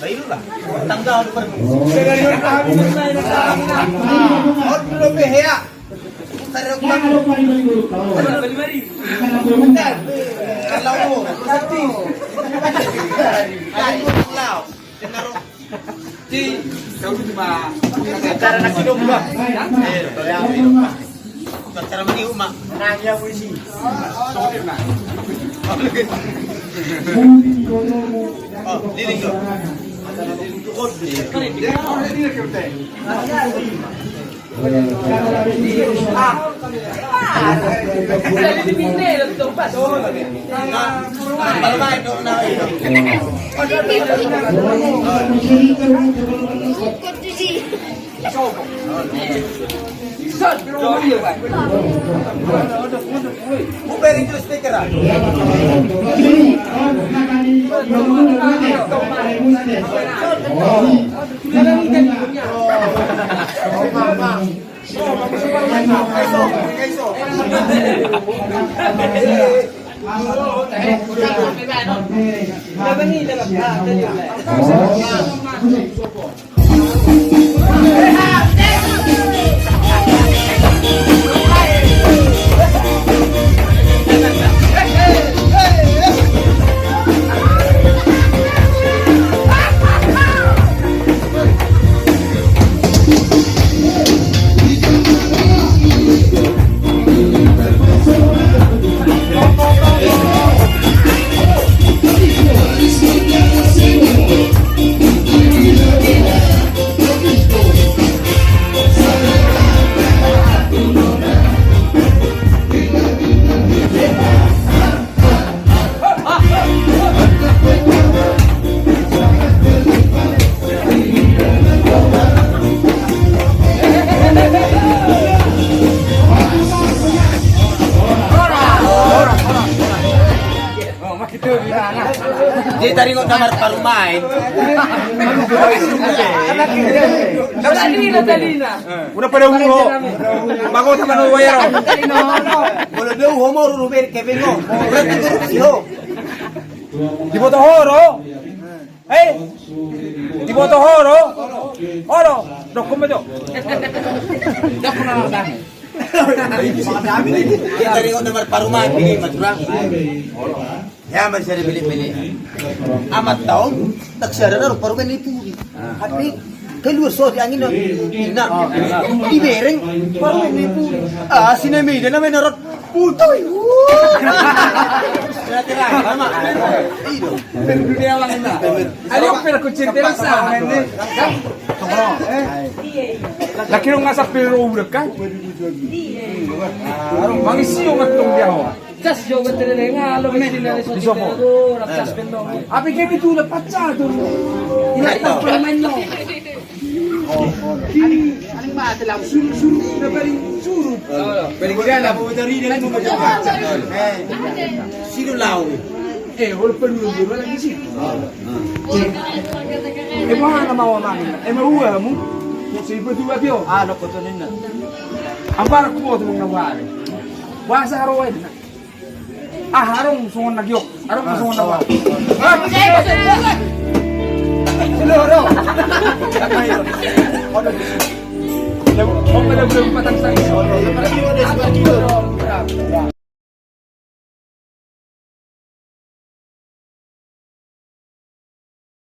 Ayun lah. Tanggal pa rin. Oh, belum ya. Kalau cara nasi domba. Cara mani umak. Nanya puisi. Oh, dili ko. Tukod. Bering terus stiker ah. Dia tadi kok kamar parumain. Udah pada uho. Bago sama no wayaro. Kalau dia homo ruber kebengo. Berarti sih Di boto horo. Di boto horo. Horo, dokum itu. Dia tadi kok kamar parumain pilih maturang. Ya masih ada pilih-pilih. Amat tahun tak sadar orang parumain itu. Hati keluar so di angin nak di bereng parumain itu. Ah sini mi dia namanya rot putoy. Kira-kira sama. Iyo. Dunia lang na. Ano yung pinakutsintilan sa akin? Laki nung nasa Peru ka? Mangisiyo matong diyaw. Jas yo betul nga alo sila so do raptas bendo. Api kayo bitulad patsado. Ina ta permain no. Aling ba lang suru na paling suru. Peligran na po dari na mo sino lao. Wala pa nyo di wala gisi. Mga nga mawamangin na. Mauwa mo. Sa iba tuwa biyo. Ano po to nina? Ang parang kumoto mong nawari. Wala sa haraway na. Harong sungon nagyok. Harong sungon nawa. Siloro. Huwag pa lang patang sa iso.